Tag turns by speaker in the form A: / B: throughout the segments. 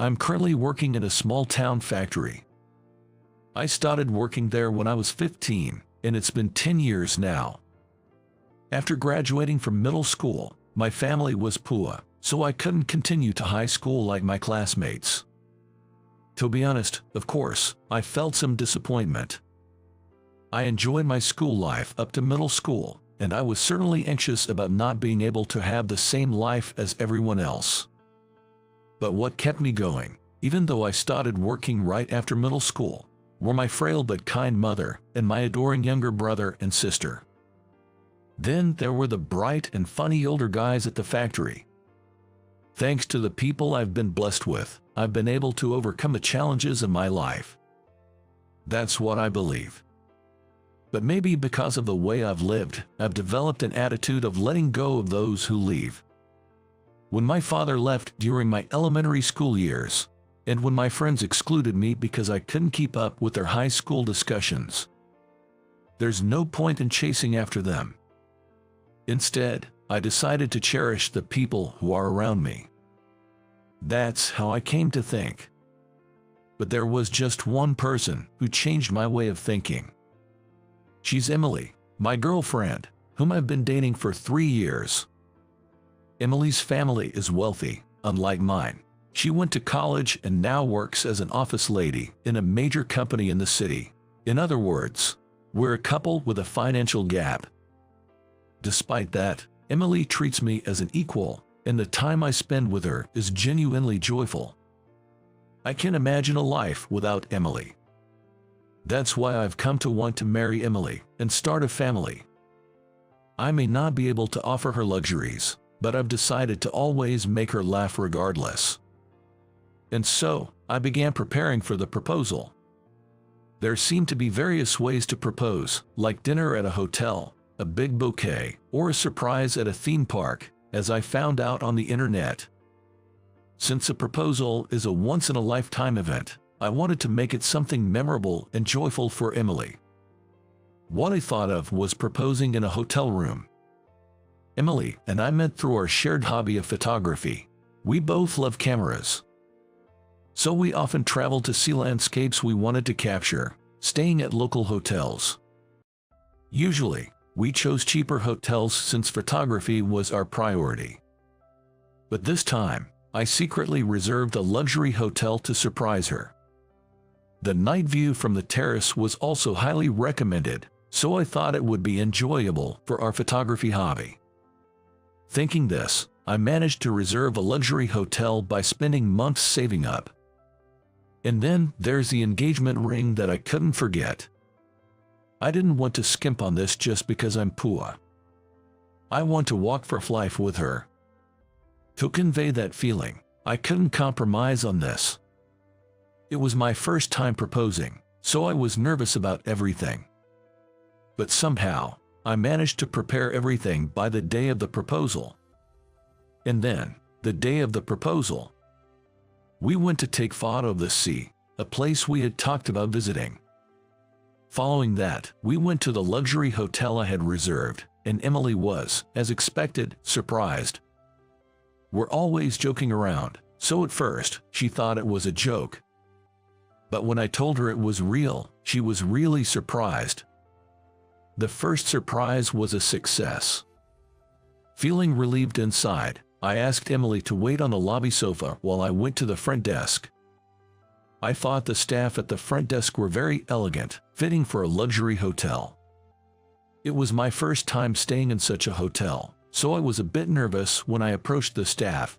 A: I'm currently working in a small town factory. I started working there when I was 15, and it's been 10 years now. After graduating from middle school, my family was poor, so I couldn't continue to high school like my classmates. To be honest, of course, I felt some disappointment. I enjoyed my school life up to middle school, and I was certainly anxious about not being able to have the same life as everyone else. But what kept me going, even though I started working right after middle school, were my frail but kind mother and my adoring younger brother and sister. Then there were the bright and funny older guys at the factory. Thanks to the people I've been blessed with, I've been able to overcome the challenges in my life. That's what I believe. But maybe because of the way I've lived, I've developed an attitude of letting go of those who leave. When my father left during my elementary school years, and when my friends excluded me because I couldn't keep up with their high school discussions, there's no point in chasing after them. Instead, I decided to cherish the people who are around me. That's how I came to think. But there was just one person who changed my way of thinking. She's Emily, my girlfriend, whom I've been dating for 3 years. Emily's family is wealthy, unlike mine. She went to college and now works as an office lady in a major company in the city. In other words, we're a couple with a financial gap. Despite that, Emily treats me as an equal, and the time I spend with her is genuinely joyful. I can't imagine a life without Emily. That's why I've come to want to marry Emily and start a family. I may not be able to offer her luxuries, but I've decided to always make her laugh regardless. And so, I began preparing for the proposal. There seemed to be various ways to propose, like dinner at a hotel, a big bouquet, or a surprise at a theme park, as I found out on the internet. Since a proposal is a once-in-a-lifetime event, I wanted to make it something memorable and joyful for Emily. What I thought of was proposing in a hotel room. Emily and I met through our shared hobby of photography. We both love cameras. So we often traveled to see landscapes we wanted to capture, staying at local hotels. Usually, we chose cheaper hotels since photography was our priority. But this time, I secretly reserved a luxury hotel to surprise her. The night view from the terrace was also highly recommended, so I thought it would be enjoyable for our photography hobby. Thinking this, I managed to reserve a luxury hotel by spending months saving up. And then there's the engagement ring that I couldn't forget. I didn't want to skimp on this just because I'm poor. I want to walk for life with her. To convey that feeling, I couldn't compromise on this. It was my first time proposing, so I was nervous about everything. But somehow, I managed to prepare everything by the day of the proposal. And then, the day of the proposal, we went to take photo of the sea, a place we had talked about visiting. Following that, we went to the luxury hotel I had reserved, and Emily was, as expected, surprised. We're always joking around, so at first, she thought it was a joke. But when I told her it was real, she was really surprised. The first surprise was a success. Feeling relieved inside, I asked Emily to wait on the lobby sofa while I went to the front desk. I thought the staff at the front desk were very elegant, fitting for a luxury hotel. It was my first time staying in such a hotel, so I was a bit nervous when I approached the staff.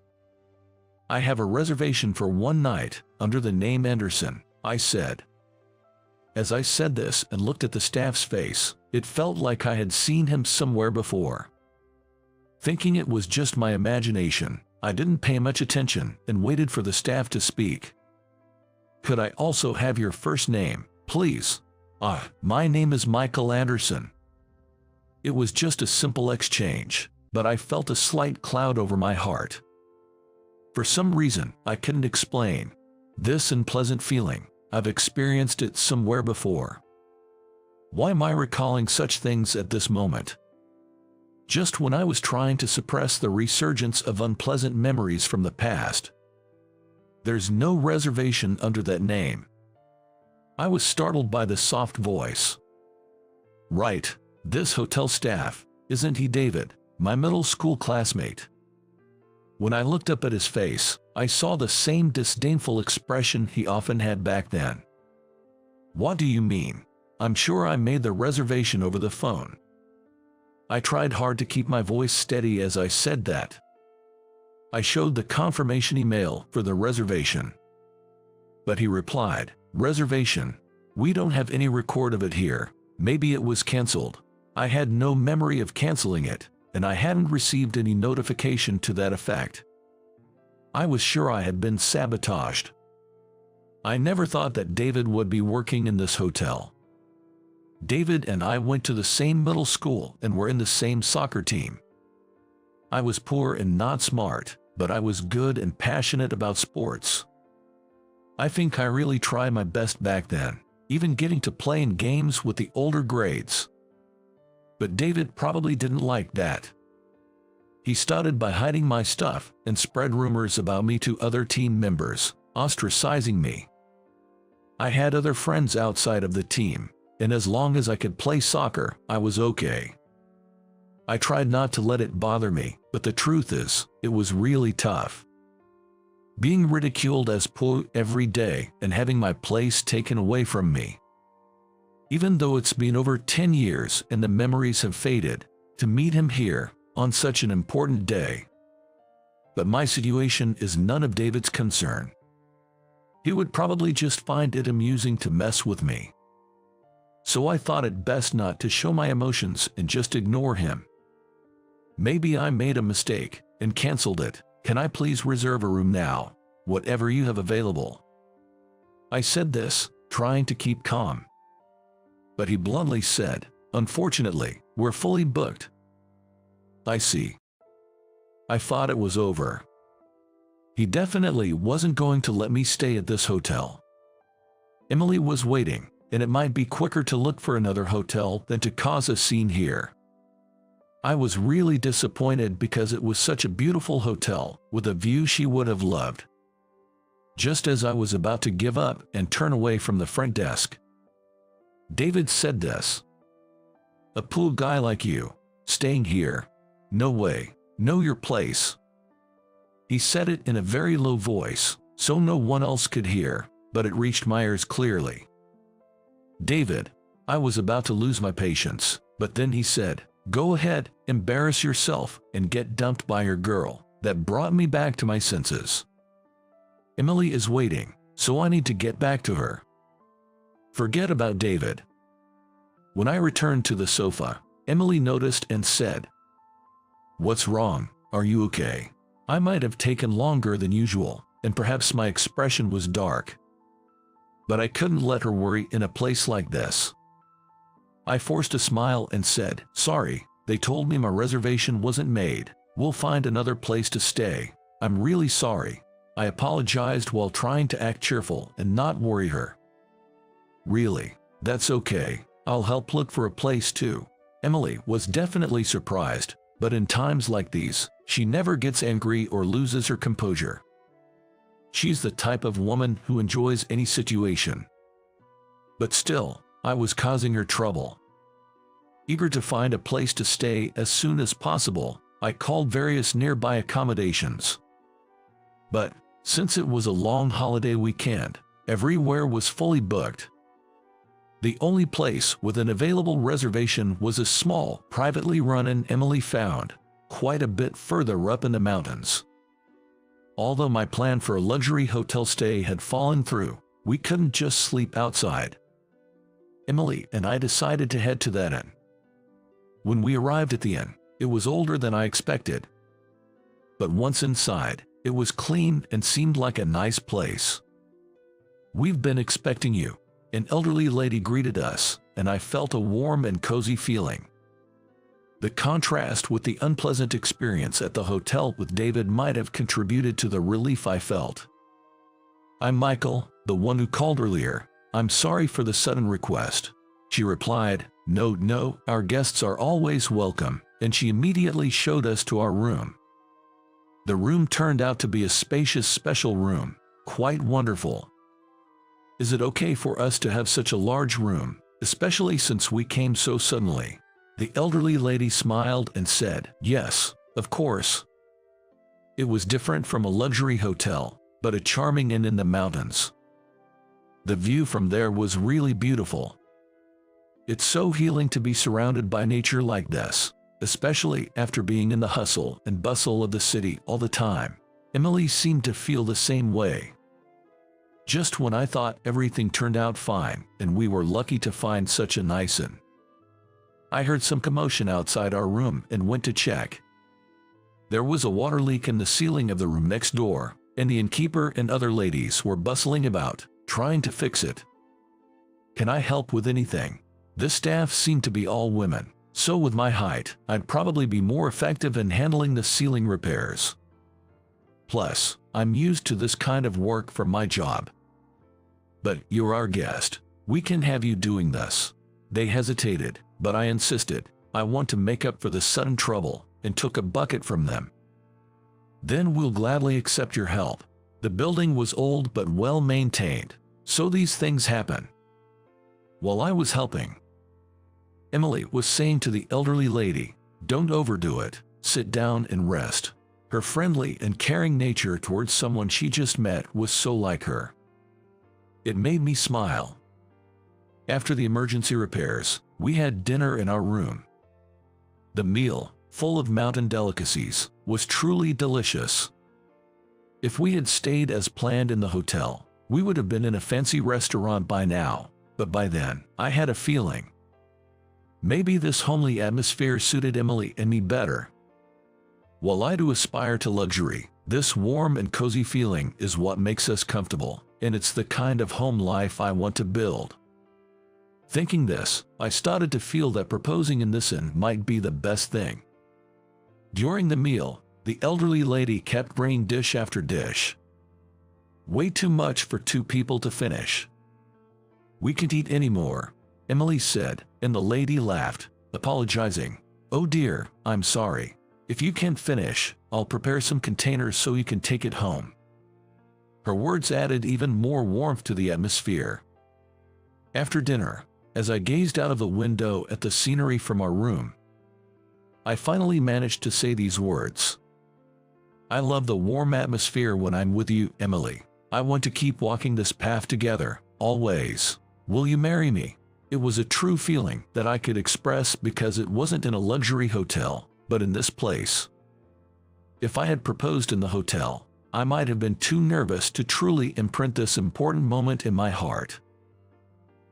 A: I have a reservation for one night, under the name Anderson, I said. As I said this and looked at the staff's face, it felt like I had seen him somewhere before. Thinking it was just my imagination, I didn't pay much attention and waited for the staff to speak. Could I also have your first name, please? My name is Michael Anderson. It was just a simple exchange, but I felt a slight cloud over my heart. For some reason, I couldn't explain this unpleasant feeling. I've experienced it somewhere before. Why am I recalling such things at this moment? Just when I was trying to suppress the resurgence of unpleasant memories from the past. There's no reservation under that name." I was startled by the soft voice. "Right, this hotel staff, isn't he David, my middle school classmate?" When I looked up at his face, I saw the same disdainful expression he often had back then. "What do you mean? I'm sure I made the reservation over the phone." I tried hard to keep my voice steady as I said that. I showed the confirmation email for the reservation. But he replied, "Reservation? We don't have any record of it here. Maybe it was canceled." I had no memory of canceling it, and I hadn't received any notification to that effect. I was sure I had been sabotaged. I never thought that David would be working in this hotel. David and I went to the same middle school and were in the same soccer team. I was poor and not smart, but I was good and passionate about sports. I think I really tried my best back then, even getting to play in games with the older grades. But David probably didn't like that. He started by hiding my stuff and spread rumors about me to other team members, ostracizing me. I had other friends outside of the team, and as long as I could play soccer, I was okay. I tried not to let it bother me, but the truth is, it was really tough. Being ridiculed as poor every day and having my place taken away from me. Even though it's been over 10 years and the memories have faded, to meet him here, on such an important day. But my situation is none of David's concern. He would probably just find it amusing to mess with me. So I thought it best not to show my emotions and just ignore him. "Maybe I made a mistake and canceled it. Can I please reserve a room now, whatever you have available?" I said this, trying to keep calm. But he bluntly said, "Unfortunately, we're fully booked." I see. I thought it was over. He definitely wasn't going to let me stay at this hotel. Emily was waiting, and it might be quicker to look for another hotel than to cause a scene here. I was really disappointed because it was such a beautiful hotel with a view she would have loved. Just as I was about to give up and turn away from the front desk, David said this. "A poor guy like you, staying here? No way, know your place." He said it in a very low voice, so no one else could hear, but it reached my ears clearly. "David," I was about to lose my patience, but then he said, "Go ahead, embarrass yourself and get dumped by your girl." That brought me back to my senses. Emily is waiting, so I need to get back to her. Forget about David. When I returned to the sofa, Emily noticed and said, "What's wrong? Are you okay?" I might have taken longer than usual, and perhaps my expression was dark. But I couldn't let her worry in a place like this. I forced a smile and said, "Sorry, they told me my reservation wasn't made. We'll find another place to stay. I'm really sorry." I apologized while trying to act cheerful and not worry her. "Really? That's okay. I'll help look for a place too." Emily was definitely surprised, but in times like these, she never gets angry or loses her composure. She's the type of woman who enjoys any situation. But still, I was causing her trouble. Eager to find a place to stay as soon as possible, I called various nearby accommodations. But, since it was a long holiday weekend, everywhere was fully booked. The only place with an available reservation was a small, privately run inn Emily found, quite a bit further up in the mountains. Although my plan for a luxury hotel stay had fallen through, we couldn't just sleep outside. Emily and I decided to head to that inn. When we arrived at the inn, it was older than I expected. But once inside, it was clean and seemed like a nice place. "We've been expecting you," an elderly lady greeted us, and I felt a warm and cozy feeling. The contrast with the unpleasant experience at the hotel with David might have contributed to the relief I felt. "I'm Michael, the one who called earlier. I'm sorry for the sudden request." She replied, No, our guests are always welcome," and she immediately showed us to our room. The room turned out to be a spacious special room, quite wonderful. Is it okay for us to have such a large room, especially since we came so suddenly? The elderly lady smiled and said, yes, of course. It was different from a luxury hotel, but a charming inn in the mountains. The view from there was really beautiful. It's so healing to be surrounded by nature like this, especially after being in the hustle and bustle of the city all the time. Emily seemed to feel the same way. Just when I thought everything turned out fine and we were lucky to find such a nice inn, I heard some commotion outside our room and went to check. There was a water leak in the ceiling of the room next door, and the innkeeper and other ladies were bustling about, trying to fix it. Can I help with anything? The staff seemed to be all women, so with my height, I'd probably be more effective in handling the ceiling repairs. Plus, I'm used to this kind of work for my job. But you're our guest. We can have you doing this. They hesitated, but I insisted. I want to make up for the sudden trouble, and took a bucket from them. Then we'll gladly accept your help. The building was old but well maintained, so these things happen. While I was helping, Emily was saying to the elderly lady, don't overdo it, sit down and rest. Her friendly and caring nature towards someone she just met was so like her. It made me smile. After the emergency repairs, we had dinner in our room. The meal, full of mountain delicacies, was truly delicious. If we had stayed as planned in the hotel, we would have been in a fancy restaurant by now, but by then, I had a feeling. Maybe this homely atmosphere suited Emily and me better. While I do aspire to luxury, this warm and cozy feeling is what makes us comfortable, and it's the kind of home life I want to build. Thinking this, I started to feel that proposing in this inn might be the best thing. During the meal, the elderly lady kept bringing dish after dish. Way too much for 2 people to finish. We can't eat anymore, Emily said, and the lady laughed, apologizing. Oh dear, I'm sorry. If you can't finish, I'll prepare some containers so you can take it home. Her words added even more warmth to the atmosphere. After dinner, as I gazed out of the window at the scenery from our room, I finally managed to say these words. I love the warm atmosphere when I'm with you, Emily. I want to keep walking this path together, always. Will you marry me? It was a true feeling that I could express because it wasn't in a luxury hotel, but in this place. If I had proposed in the hotel, I might have been too nervous to truly imprint this important moment in my heart.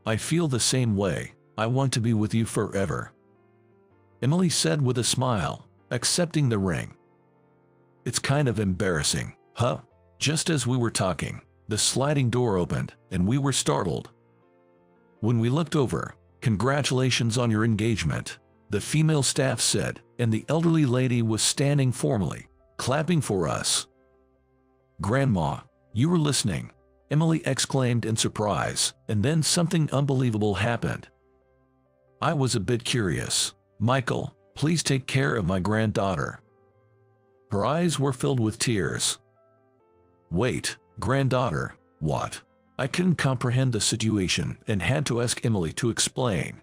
A: I feel the same way. I want to be with you forever, Emily said with a smile, accepting the ring. It's kind of embarrassing, huh? Just as we were talking, the sliding door opened, and we were startled. When we looked over, congratulations on your engagement, the female staff said, and the elderly lady was standing formally, clapping for us. Grandma, you were listening, Emily exclaimed in surprise, and then something unbelievable happened. I was a bit curious. Michael, please take care of my granddaughter. Her eyes were filled with tears. Wait, granddaughter, what? I couldn't comprehend the situation and had to ask Emily to explain.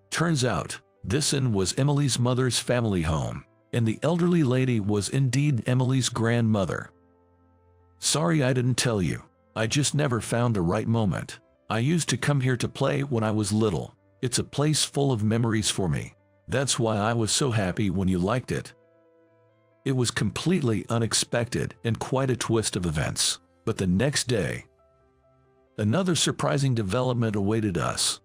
A: Turns out, this inn was Emily's mother's family home, and the elderly lady was indeed Emily's grandmother. Sorry I didn't tell you. I just never found the right moment. I used to come here to play when I was little. It's a place full of memories for me. That's why I was so happy when you liked it. It was completely unexpected and quite a twist of events. But the next day, another surprising development awaited us.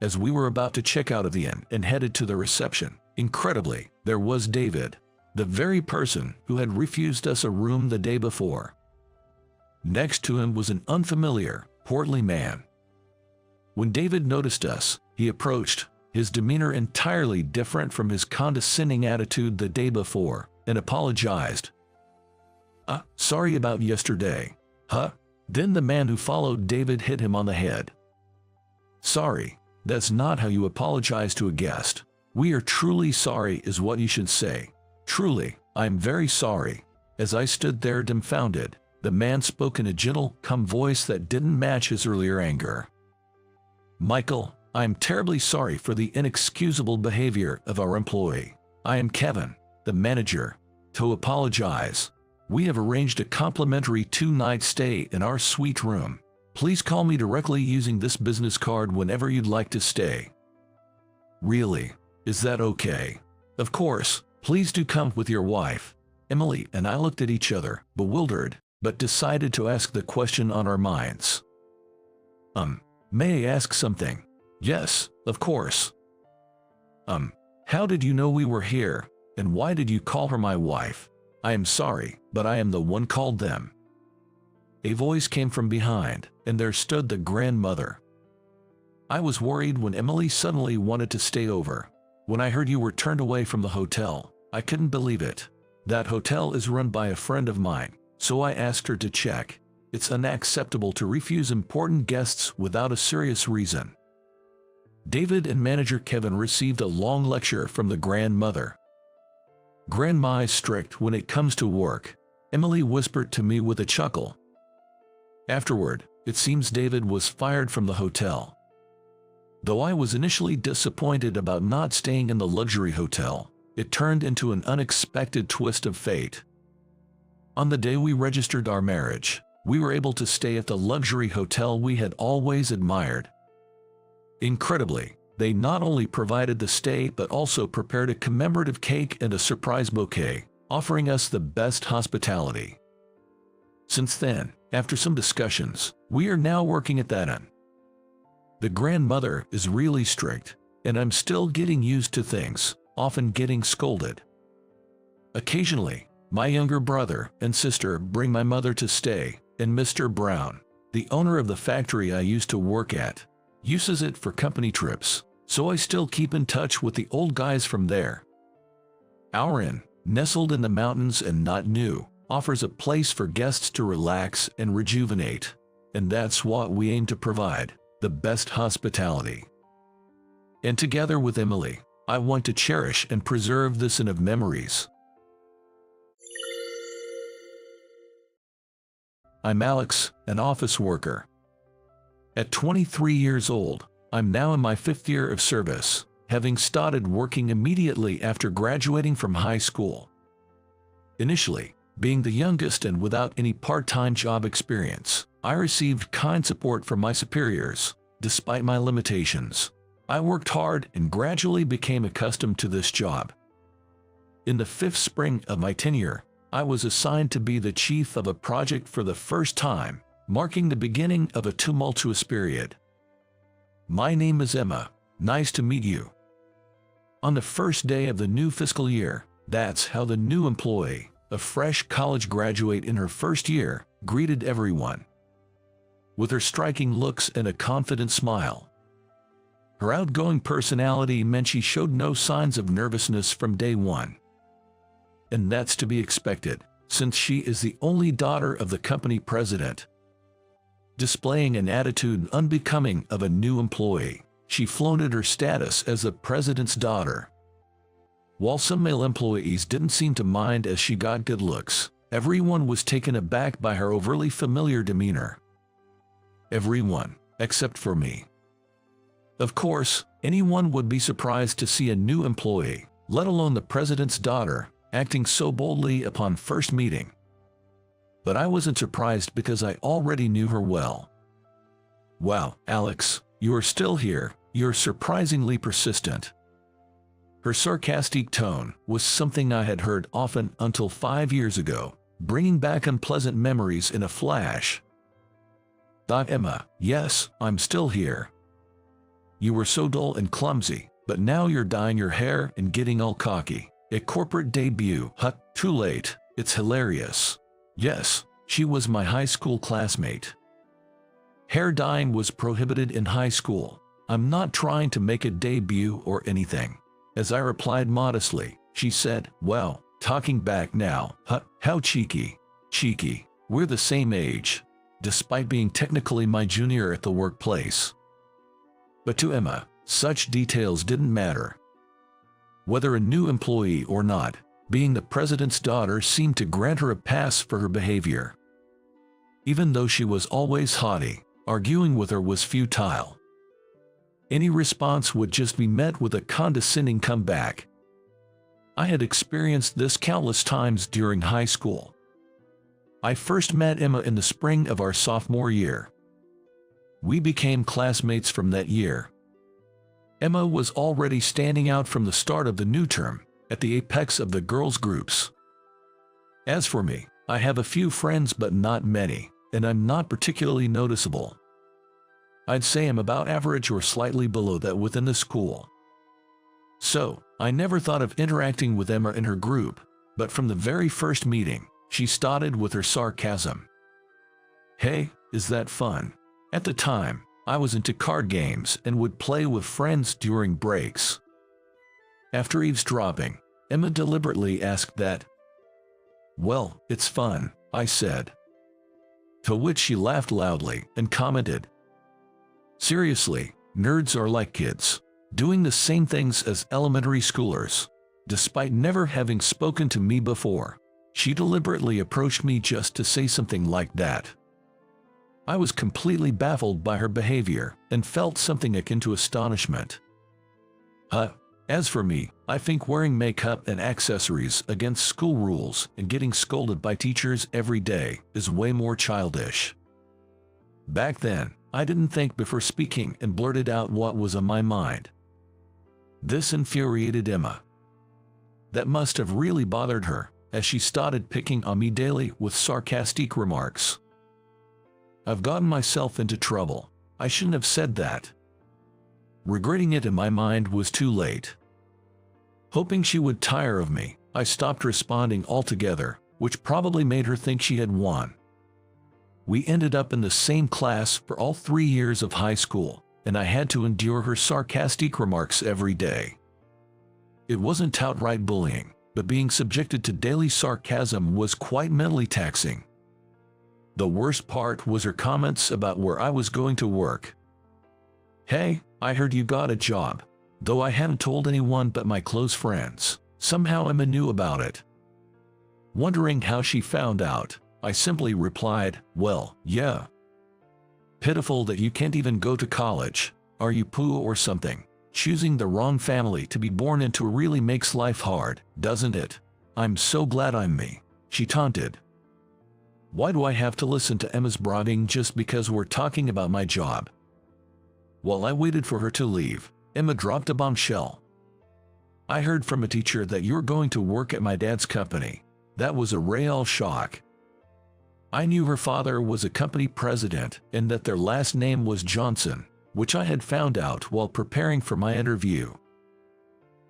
A: As we were about to check out of the inn and headed to the reception, incredibly, there was David, the very person who had refused us a room the day before. Next to him was an unfamiliar, portly man. When David noticed us, he approached, his demeanor entirely different from his condescending attitude the day before, and apologized. Sorry about yesterday. Huh? Then the man who followed David hit him on the head. Sorry, that's not how you apologize to a guest. We are truly sorry is what you should say. Truly, I'm very sorry. As I stood there dumbfounded, The man spoke in a gentle, calm voice that didn't match his earlier anger. "Michael, I am terribly sorry for the inexcusable behavior of our employee. I am Kevin, the manager. To apologize. We have arranged a complimentary 2-night stay in our suite room. Please call me directly using this business card whenever you'd like to stay." "Really? Is that okay?" "Of course. Please do come with your wife." Emily and I looked at each other, bewildered, but decided to ask the question on our minds. May I ask something?" "Yes, of course." How did you know we were here, and why did you call her my wife?" "I am sorry, but I am the one called them." A voice came from behind, and there stood the grandmother. I was worried when Emily suddenly wanted to stay over. "When I heard you were turned away from the hotel, I couldn't believe it. That hotel is run by a friend of mine, so I asked her to check. It's unacceptable to refuse important guests without a serious reason." David and manager Kevin received a long lecture from the grandmother. "Grandma is strict when it comes to work," Emily whispered to me with a chuckle. Afterward, it seems David was fired from the hotel. Though I was initially disappointed about not staying in the luxury hotel, it turned into an unexpected twist of fate. On the day we registered our marriage, we were able to stay at the luxury hotel we had always admired. Incredibly, they not only provided the stay but also prepared a commemorative cake and a surprise bouquet, offering us the best hospitality. Since then, after some discussions, we are now working at that inn. The grandmother is really strict, and I'm still getting used to things, often getting scolded. Occasionally, my younger brother and sister bring my mother to stay, and Mr. Brown, the owner of the factory I used to work at, uses it for company trips, so I still keep in touch with the old guys from there. Our inn, nestled in the mountains and not new, offers a place for guests to relax and rejuvenate, and that's what we aim to provide, the best hospitality. And together with Emily, I want to cherish and preserve this inn of memories. I'm Alex, an office worker. At 23 years old, I'm now in my 5th year of service, having started working immediately after graduating from high school. Initially, being the youngest and without any part-time job experience, I received kind support from my superiors, despite my limitations. I worked hard and gradually became accustomed to this job. In the 5th spring of my tenure, I was assigned to be the chief of a project for the first time, marking the beginning of a tumultuous period. "My name is Emma. Nice to meet you." On the first day of the new fiscal year, that's how the new employee, a fresh college graduate in her first year, greeted everyone. With her striking looks and a confident smile. Her outgoing personality meant she showed no signs of nervousness from day one. And that's to be expected, since she is the only daughter of the company president. Displaying an attitude unbecoming of a new employee, she flaunted her status as the president's daughter. While some male employees didn't seem to mind as she got good looks, everyone was taken aback by her overly familiar demeanor. Everyone, except for me. Of course, anyone would be surprised to see a new employee, let alone the president's daughter, acting so boldly upon first meeting. But I wasn't surprised because I already knew her well. "Wow, Alex, you are still here. You're surprisingly persistent." Her sarcastic tone was something I had heard often until 5 years ago, bringing back unpleasant memories in a flash. "Emma, yes, I'm still here. You were so dull and clumsy, but now you're dyeing your hair and getting all cocky. A corporate debut, too late, it's hilarious." Yes, she was my high school classmate. Hair dyeing was prohibited in high school. "I'm not trying to make a debut or anything." As I replied modestly, she said, "Well, talking back now, how cheeky." Cheeky, we're the same age, despite being technically my junior at the workplace. But to Emma, such details didn't matter. Whether a new employee or not, being the president's daughter seemed to grant her a pass for her behavior. Even though she was always haughty, arguing with her was futile. Any response would just be met with a condescending comeback. I had experienced this countless times during high school. I first met Emma in the spring of our sophomore year. We became classmates from that year. Emma was already standing out from the start of the new term, at the apex of the girls' groups. As for me, I have a few friends but not many, and I'm not particularly noticeable. I'd say I'm about average or slightly below that within the school. So, I never thought of interacting with Emma in her group, but from the very first meeting, she started with her sarcasm. "Hey, is that fun?" At the time, I was into card games and would play with friends during breaks. After eavesdropping, Emma deliberately asked that. "Well, it's fun," I said. To which she laughed loudly and commented, "Seriously, nerds are like kids, doing the same things as elementary schoolers." Despite never having spoken to me before, she deliberately approached me just to say something like that. I was completely baffled by her behavior and felt something akin to astonishment. As for me, I think wearing makeup and accessories against school rules and getting scolded by teachers every day is way more childish. Back then, I didn't think before speaking and blurted out what was on my mind. This infuriated Emma. That must have really bothered her, as she started picking on me daily with sarcastic remarks. I've gotten myself into trouble. I shouldn't have said that. Regretting it in my mind was too late. Hoping she would tire of me, I stopped responding altogether, which probably made her think she had won. We ended up in the same class for all 3 years of high school, and I had to endure her sarcastic remarks every day. It wasn't outright bullying, but being subjected to daily sarcasm was quite mentally taxing. The worst part was her comments about where I was going to work. "Hey, I heard you got a job." Though I hadn't told anyone but my close friends, somehow Emma knew about it. Wondering how she found out, I simply replied, "Well, yeah." Pitiful that you can't even go to college. Are you poo or something? Choosing the wrong family to be born into really makes life hard, doesn't it? "I'm so glad I'm me," she taunted. Why do I have to listen to Emma's bragging just because we're talking about my job? While I waited for her to leave, Emma dropped a bombshell. "I heard from a teacher that you're going to work at my dad's company." That was a real shock. I knew her father was a company president and that their last name was Johnson, which I had found out while preparing for my interview.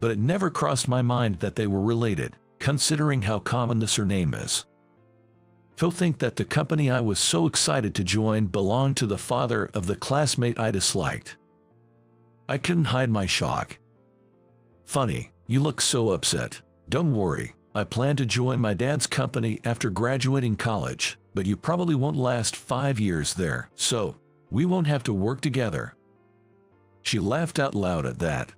A: But it never crossed my mind that they were related, considering how common the surname is. To think that the company I was so excited to join belonged to the father of the classmate I disliked. I couldn't hide my shock. "Funny, you look so upset." "Don't worry, I plan to join my dad's company after graduating college, but you probably won't last 5 years there, so we won't have to work together." She laughed out loud at that.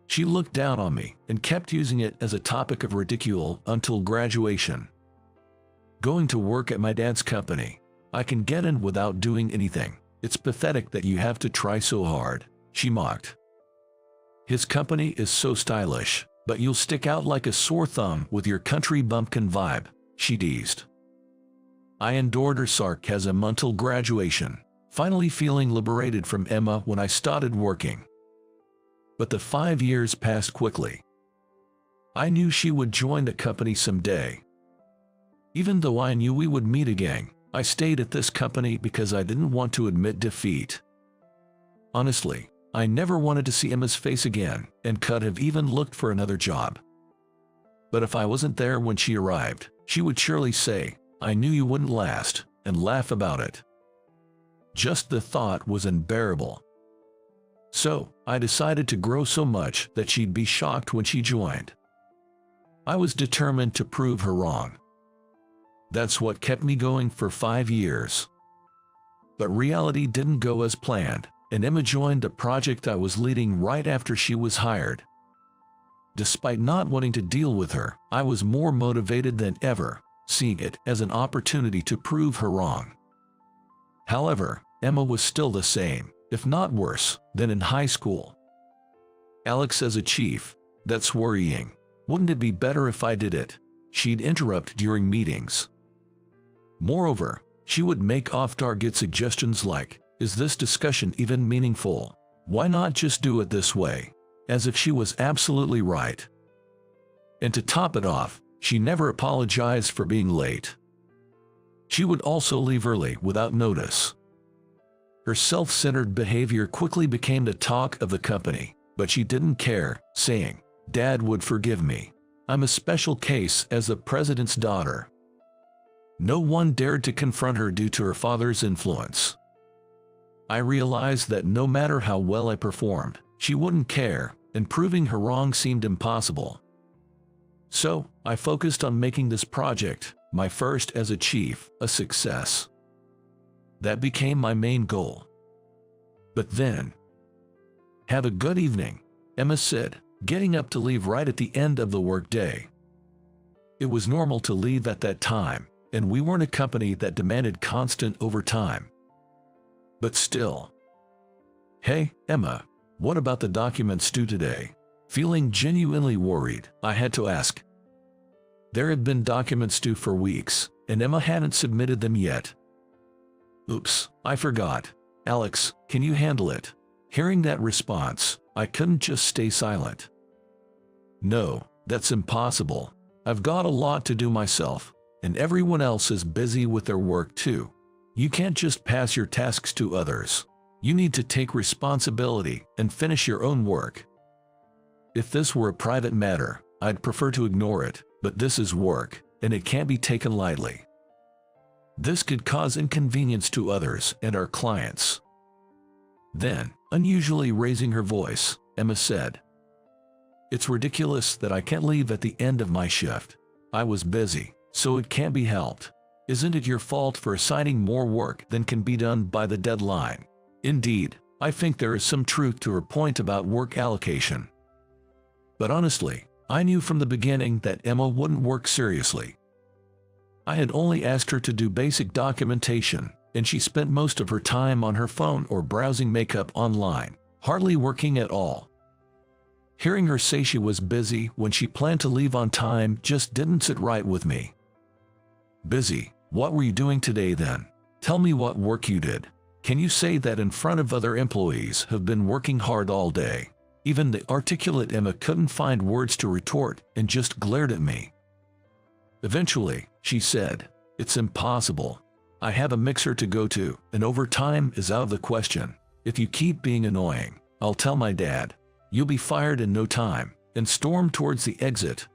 A: She looked down on me and kept using it as a topic of ridicule until graduation. "Going to work at my dad's company. I can get in without doing anything. It's pathetic that you have to try so hard," she mocked. "His company is so stylish, but you'll stick out like a sore thumb with your country bumpkin vibe," she teased. I endured her sarcasm until graduation, finally feeling liberated from Emma when I started working. But the 5 years passed quickly. I knew she would join the company someday. Even though I knew we would meet again, I stayed at this company because I didn't want to admit defeat. Honestly, I never wanted to see Emma's face again and could have even looked for another job. But if I wasn't there when she arrived, she would surely say, "I knew you wouldn't last," and laugh about it. Just the thought was unbearable. So, I decided to grow so much that she'd be shocked when she joined. I was determined to prove her wrong. That's what kept me going for 5 years. But reality didn't go as planned, and Emma joined the project I was leading right after she was hired. Despite not wanting to deal with her, I was more motivated than ever, seeing it as an opportunity to prove her wrong. However, Emma was still the same, if not worse, than in high school. "Alex, as a chief, that's worrying. Wouldn't it be better if I did it?" She'd interrupt during meetings. Moreover, she would make off-target suggestions like, "Is this discussion even meaningful? Why not just do it this way?" As if she was absolutely right. And to top it off, she never apologized for being late. She would also leave early without notice. Her self-centered behavior quickly became the talk of the company, but she didn't care, saying, "Dad would forgive me. I'm a special case as the president's daughter." No one dared to confront her due to her father's influence. I realized that no matter how well I performed, she wouldn't care, and proving her wrong seemed impossible. So, I focused on making this project, my first as a chief, a success. That became my main goal. But then, "Have a good evening," Emma said, getting up to leave right at the end of the workday. It was normal to leave at that time, and we weren't a company that demanded constant overtime. But still. "Hey, Emma, what about the documents due today?" Feeling genuinely worried, I had to ask. There had been documents due for weeks, and Emma hadn't submitted them yet. "Oops, I forgot. Alex, can you handle it?" Hearing that response, I couldn't just stay silent. "No, that's impossible. I've got a lot to do myself, and everyone else is busy with their work too. You can't just pass your tasks to others. You need to take responsibility and finish your own work." If this were a private matter, I'd prefer to ignore it, but this is work, and it can't be taken lightly. This could cause inconvenience to others and our clients. Then, unusually raising her voice, Emma said, "It's ridiculous that I can't leave at the end of my shift. I was busy, so it can't be helped. Isn't it your fault for assigning more work than can be done by the deadline?" Indeed, I think there is some truth to her point about work allocation. But honestly, I knew from the beginning that Emma wouldn't work seriously. I had only asked her to do basic documentation, and she spent most of her time on her phone or browsing makeup online, hardly working at all. Hearing her say she was busy when she planned to leave on time just didn't sit right with me. "Busy? What were you doing today then? Tell me what work you did. Can you say that in front of other employees who've been working hard all day?" Even the articulate Emma couldn't find words to retort and just glared at me. Eventually, she said, "It's impossible. I have a mixer to go to, and overtime is out of the question. If you keep being annoying, I'll tell my dad. You'll be fired in no time," and stormed towards the exit.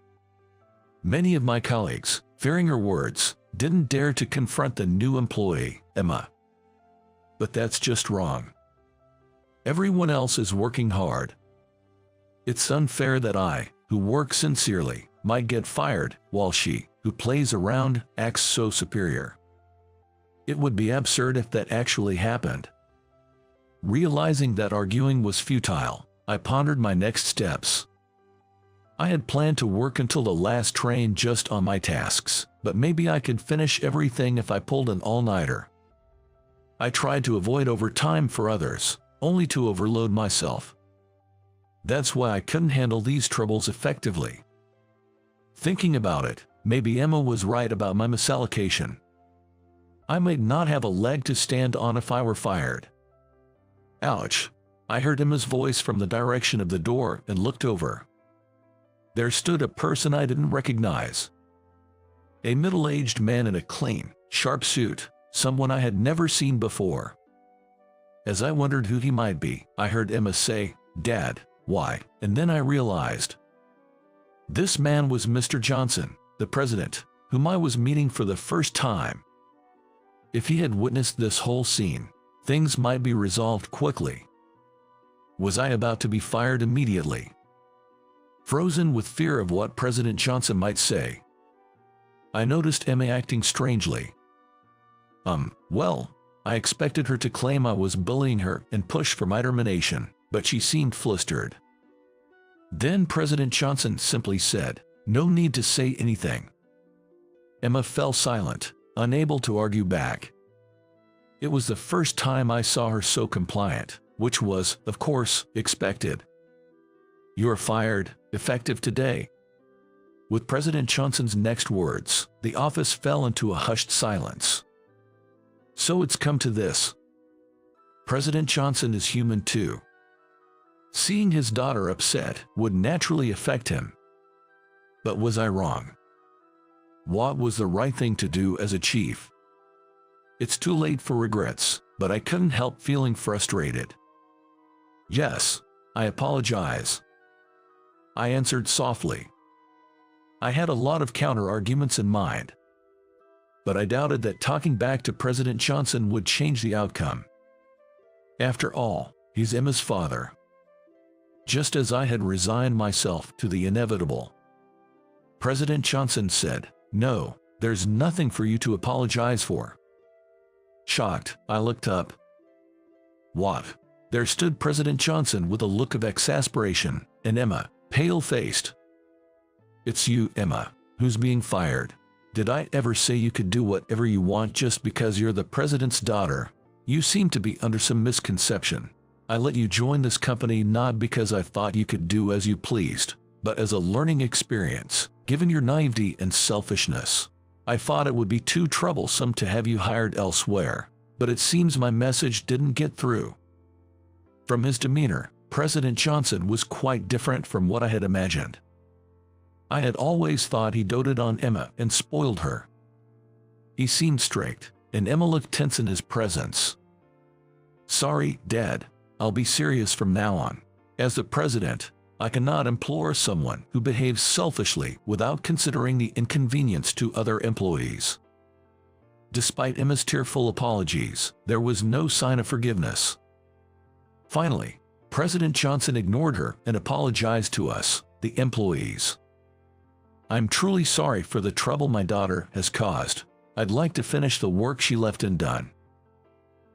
A: Many of my colleagues, fearing her words, didn't dare to confront the new employee, Emma. But that's just wrong. Everyone else is working hard. It's unfair that I, who work sincerely, might get fired, while she, who plays around, acts so superior. It would be absurd if that actually happened. Realizing that arguing was futile, I pondered my next steps. I had planned to work until the last train just on my tasks, but maybe I could finish everything if I pulled an all-nighter. I tried to avoid overtime for others, only to overload myself. That's why I couldn't handle these troubles effectively. Thinking about it, maybe Emma was right about my misallocation. I might not have a leg to stand on if I were fired. Ouch! I heard Emma's voice from the direction of the door and looked over. There stood a person I didn't recognize. A middle-aged man in a clean, sharp suit, someone I had never seen before. As I wondered who he might be, I heard Emma say, "Dad, why?" And then I realized. This man was Mr. Johnson, the president, whom I was meeting for the first time. If he had witnessed this whole scene, things might be resolved quickly. Was I about to be fired immediately? Frozen with fear of what President Johnson might say, I noticed Emma acting strangely. Well, I expected her to claim I was bullying her and push for my termination, but she seemed flustered. Then President Johnson simply said, "No need to say anything." Emma fell silent, unable to argue back. It was the first time I saw her so compliant, which was, of course, expected. "You're fired, effective today." With President Johnson's next words, the office fell into a hushed silence. So it's come to this. President Johnson is human too. Seeing his daughter upset would naturally affect him. But was I wrong? What was the right thing to do as a chief? It's too late for regrets, but I couldn't help feeling frustrated. "Yes, I apologize," I answered softly. I had a lot of counter-arguments in mind, but I doubted that talking back to President Johnson would change the outcome. After all, he's Emma's father. Just as I had resigned myself to the inevitable, President Johnson said, "No, there's nothing for you to apologize for." Shocked, I looked up. What? There stood President Johnson with a look of exasperation, and Emma, pale-faced. "It's you, Emma, who's being fired. Did I ever say you could do whatever you want just because you're the president's daughter? You seem to be under some misconception. I let you join this company not because I thought you could do as you pleased, but as a learning experience, given your naivety and selfishness. I thought it would be too troublesome to have you hired elsewhere, but it seems my message didn't get through." From his demeanor, President Johnson was quite different from what I had imagined. I had always thought he doted on Emma and spoiled her. He seemed strict, and Emma looked tense in his presence. "Sorry, Dad, I'll be serious from now on. As the president, I cannot implore someone who behaves selfishly without considering the inconvenience to other employees." Despite Emma's tearful apologies, there was no sign of forgiveness. Finally, President Johnson ignored her and apologized to us, the employees. "I'm truly sorry for the trouble my daughter has caused. I'd like to finish the work she left undone."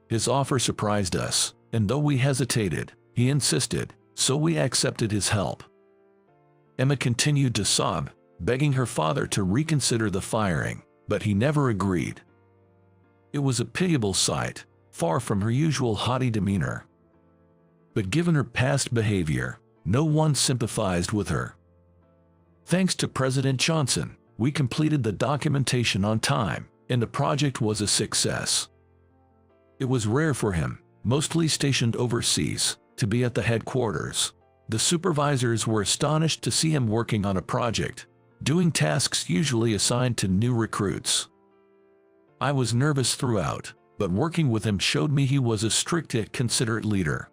A: His offer surprised us, and though we hesitated, he insisted, so we accepted his help. Emma continued to sob, begging her father to reconsider the firing, but he never agreed. It was a pitiable sight, far from her usual haughty demeanor. But given her past behavior, no one sympathized with her. Thanks to President Johnson, we completed the documentation on time, and the project was a success. It was rare for him, mostly stationed overseas, to be at the headquarters. The supervisors were astonished to see him working on a project, doing tasks usually assigned to new recruits. I was nervous throughout, but working with him showed me he was a strict yet considerate leader.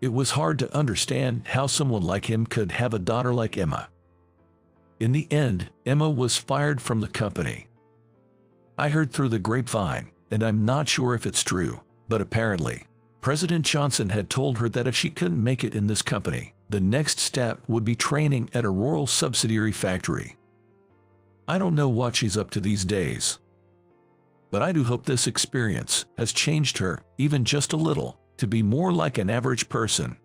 A: It was hard to understand how someone like him could have a daughter like Emma. In the end, Emma was fired from the company. I heard through the grapevine, and I'm not sure if it's true, but apparently, President Johnson had told her that if she couldn't make it in this company, the next step would be training at a rural subsidiary factory. I don't know what she's up to these days, but I do hope this experience has changed her, even just a little, to be more like an average person.